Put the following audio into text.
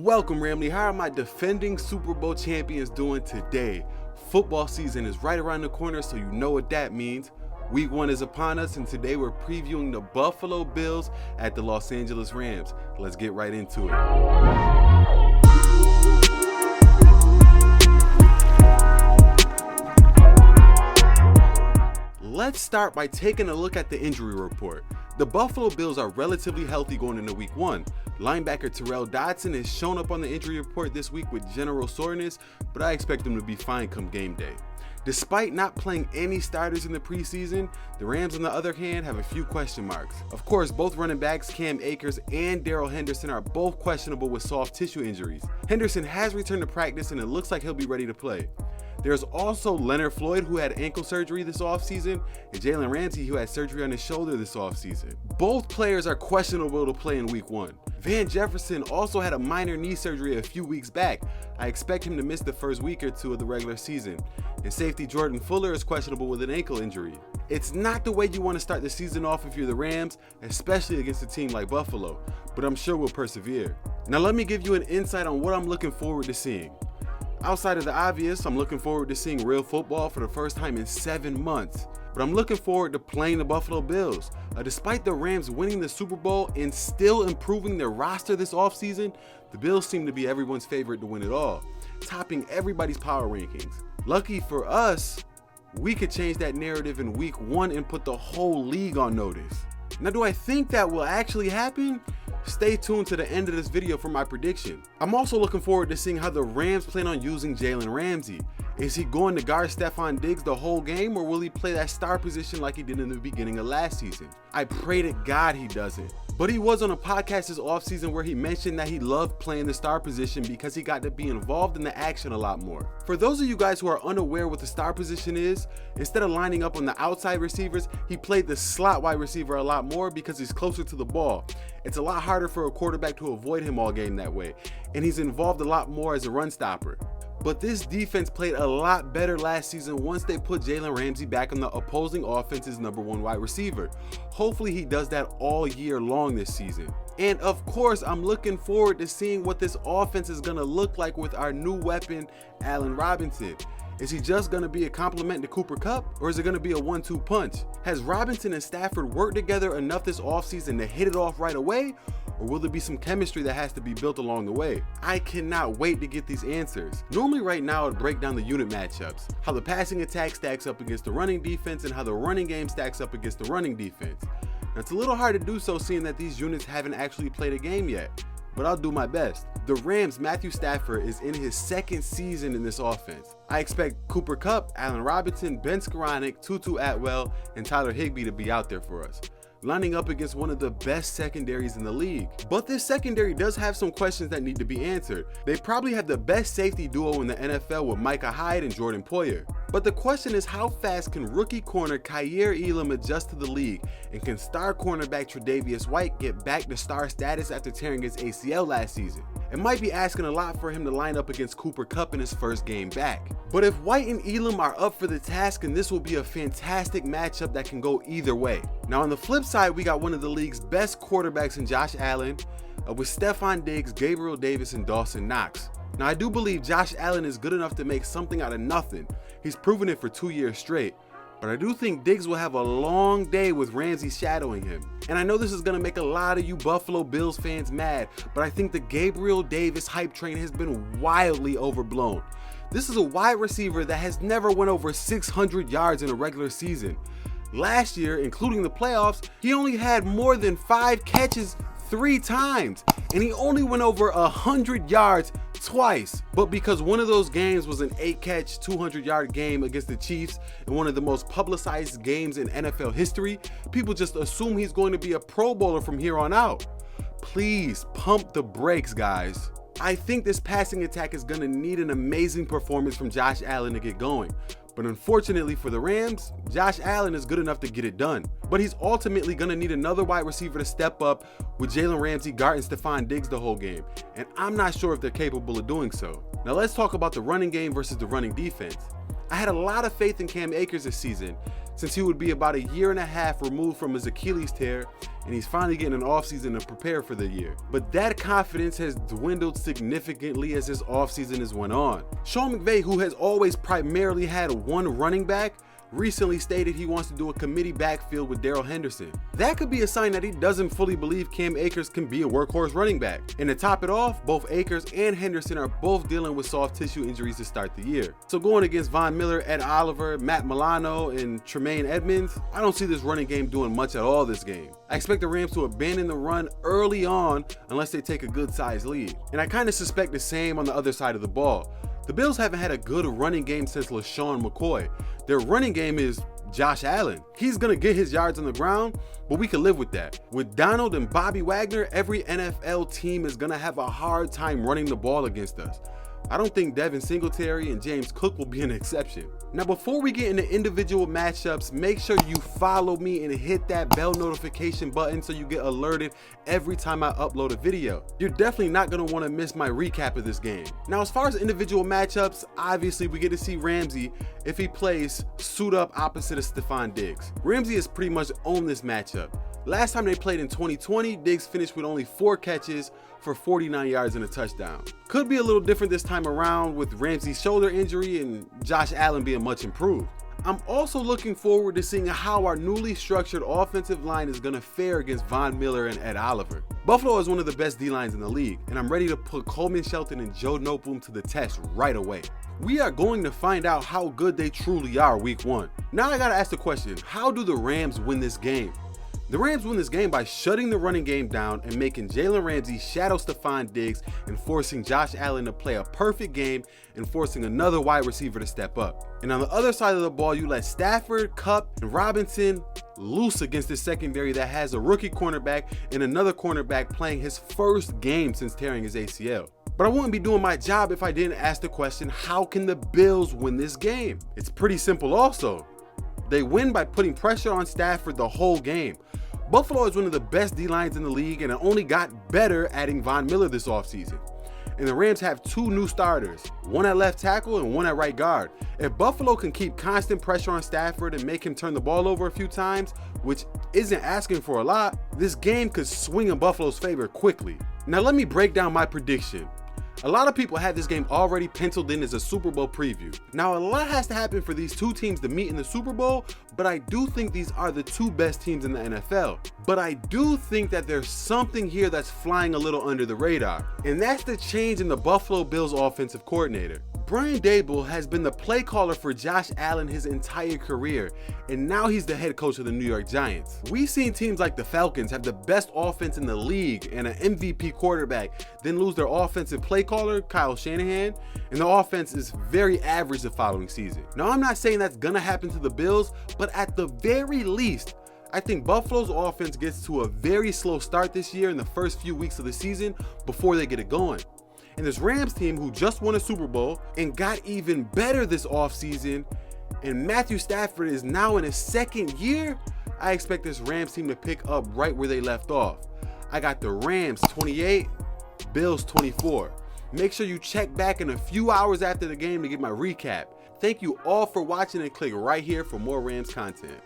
Welcome, Ramley. How are my defending Super Bowl champions doing today? Football season is right around the corner, so you know what that means. Week 1 is upon us, and today we're previewing the Buffalo Bills at the Los Angeles Rams. Let's get right into it. Let's start by taking a look at the injury report. The Buffalo Bills are relatively healthy going into week 1. Linebacker Terrell Dodson has shown up on the injury report this week with general soreness, but I expect him to be fine come game day. Despite not playing any starters in the preseason, the Rams on the other hand have a few question marks. Of course, both running backs Cam Akers and Darrell Henderson are both questionable with soft tissue injuries. Henderson has returned to practice and it looks like he'll be ready to play. There's also Leonard Floyd, who had ankle surgery this offseason, and Jalen Ramsey, who had surgery on his shoulder this offseason. Both players are questionable to play in week 1. Van Jefferson also had a minor knee surgery a few weeks back. I expect him to miss the first week or two of the regular season. And safety Jordan Fuller is questionable with an ankle injury. It's not the way you want to start the season off if you're the Rams, especially against a team like Buffalo, but I'm sure we'll persevere. Now let me give you an insight on what I'm looking forward to seeing. Outside of the obvious, I'm looking forward to seeing real football for the first time in 7 months. But I'm looking forward to playing the Buffalo Bills. Despite the Rams winning the Super Bowl and still improving their roster this offseason, the Bills seem to be everyone's favorite to win it all, topping everybody's power rankings. Lucky for us, we could change that narrative in week 1 and put the whole league on notice. Now, do I think that will actually happen? Stay tuned to the end of this video for my prediction. I'm also looking forward to seeing how the Rams plan on using Jalen Ramsey. Is he going to guard Stefon Diggs the whole game, or will he play that star position like he did in the beginning of last season? I pray to God he doesn't. But he was on a podcast this offseason where he mentioned that he loved playing the star position because he got to be involved in the action a lot more. For those of you guys who are unaware what the star position is, instead of lining up on the outside receivers, he played the slot wide receiver a lot more because he's closer to the ball. It's a lot harder for a quarterback to avoid him all game that way, and he's involved a lot more as a run stopper. But this defense played a lot better last season once they put Jalen Ramsey back on the opposing offense's #1 wide receiver. Hopefully he does that all year long this season. And of course, I'm looking forward to seeing what this offense is going to look like with our new weapon, Allen Robinson. Is he just going to be a compliment to Cooper Kupp, or is it going to be a 1-2 punch? Has Robinson and Stafford worked together enough this offseason to hit it off right away? Or will there be some chemistry that has to be built along the way? I cannot wait to get these answers. Normally right now I'd break down the unit matchups, how the passing attack stacks up against the running defense and how the running game stacks up against the running defense. Now, it's a little hard to do so seeing that these units haven't actually played a game yet, but I'll do my best. The Rams' Matthew Stafford is in his 2nd season in this offense. I expect Cooper Kupp, Allen Robinson, Ben Skowronek, Tutu Atwell, and Tyler Higbee to be out there for us, lining up against one of the best secondaries in the league. But this secondary does have some questions that need to be answered. They probably have the best safety duo in the NFL with Micah Hyde and Jordan Poyer. But the question is, how fast can rookie corner Kaiir Elam adjust to the league, and can star cornerback Tre'Davious White get back to star status after tearing his ACL last season? It might be asking a lot for him to line up against Cooper Kupp in his first game back. But if White and Elam are up for the task, then this will be a fantastic matchup that can go either way. Now on the flip side, we got one of the league's best quarterbacks in Josh Allen, with Stefon Diggs, Gabriel Davis, and Dawson Knox. Now I do believe Josh Allen is good enough to make something out of nothing. He's proven it for 2 years straight. But I do think Diggs will have a long day with Ramsey shadowing him. And I know this is going to make a lot of you Buffalo Bills fans mad, but I think the Gabriel Davis hype train has been wildly overblown. This is a wide receiver that has never went over 600 yards in a regular season. Last year, including the playoffs, he only had more than 5 catches 3 times, and he only went over 100 yards twice. But because one of those games was an 8-catch, 200-yard game against the Chiefs and one of the most publicized games in NFL history, people just assume he's going to be a Pro Bowler from here on out. Please pump the brakes, guys. I think this passing attack is going to need an amazing performance from Josh Allen to get going. But unfortunately for the Rams, Josh Allen is good enough to get it done. But he's ultimately going to need another wide receiver to step up with Jalen Ramsey guarding Stefon Diggs the whole game. And I'm not sure if they're capable of doing so. Now let's talk about the running game versus the running defense. I had a lot of faith in Cam Akers this season, since he would be about 1.5 years removed from his Achilles tear, and he's finally getting an offseason to prepare for the year. But that confidence has dwindled significantly as his offseason has went on. Sean McVay, who has always primarily had one running back, recently stated he wants to do a committee backfield with Darrell Henderson. That could be a sign that he doesn't fully believe Cam Akers can be a workhorse running back. And to top it off, both Akers and Henderson are both dealing with soft tissue injuries to start the year. So going against Von Miller, Ed Oliver, Matt Milano, and Tremaine Edmonds, I don't see this running game doing much at all this game. I expect the Rams to abandon the run early on unless they take a good-sized lead. And I kind of suspect the same on the other side of the ball. The Bills haven't had a good running game since LaShawn McCoy. Their running game is Josh Allen. He's gonna get his yards on the ground, but we can live with that. With Donald and Bobby Wagner, every NFL team is gonna have a hard time running the ball against us. I don't think Devin Singletary and James Cook will be an exception. Now, before we get into individual matchups, make sure you follow me and hit that bell notification button so you get alerted every time I upload a video. You're definitely not going to want to miss my recap of this game. Now, as far as individual matchups, obviously we get to see Ramsey if he plays suit up opposite of Stephon Diggs. Ramsey has pretty much owned this matchup. Last time they played in 2020, Diggs finished with only 4 catches for 49 yards and a touchdown. Could be a little different this time around with Ramsey's shoulder injury and Josh Allen being much improved. I'm also looking forward to seeing how our newly structured offensive line is going to fare against Von Miller and Ed Oliver. Buffalo is one of the best D-lines in the league, and I'm ready to put Coleman Shelton and Joe Noteboom to the test right away. We are going to find out how good they truly are week 1. Now I gotta ask the question, how do the Rams win this game? The Rams win this game by shutting the running game down and making Jalen Ramsey shadow Stephon Diggs and forcing Josh Allen to play a perfect game and forcing another wide receiver to step up. And on the other side of the ball, you let Stafford, Kupp, and Robinson loose against the secondary that has a rookie cornerback and another cornerback playing his first game since tearing his ACL. But I wouldn't be doing my job if I didn't ask the question, how can the Bills win this game? It's pretty simple also. They win by putting pressure on Stafford the whole game. Buffalo is one of the best D-lines in the league, and it only got better adding Von Miller this offseason. And the Rams have 2 new starters, one at left tackle and one at right guard. If Buffalo can keep constant pressure on Stafford and make him turn the ball over a few times, which isn't asking for a lot, this game could swing in Buffalo's favor quickly. Now let me break down my prediction. A lot of people had this game already penciled in as a Super Bowl preview. Now, a lot has to happen for these 2 teams to meet in the Super Bowl, but I do think these are the 2 best teams in the NFL. But I do think that there's something here that's flying a little under the radar, and that's the change in the Buffalo Bills offensive coordinator. Brian Daboll has been the play caller for Josh Allen his entire career, and now he's the head coach of the New York Giants. We've seen teams like the Falcons have the best offense in the league and an MVP quarterback, then lose their offensive play caller, Kyle Shanahan, and the offense is very average the following season. Now, I'm not saying that's gonna happen to the Bills, but at the very least, I think Buffalo's offense gets to a very slow start this year in the first few weeks of the season before they get it going. And this Rams team who just won a Super Bowl and got even better this offseason, and Matthew Stafford is now in his 2nd year, I expect this Rams team to pick up right where they left off. I got the Rams 28, Bills 24. Make sure you check back in a few hours after the game to get my recap. Thank you all for watching, and click right here for more Rams content.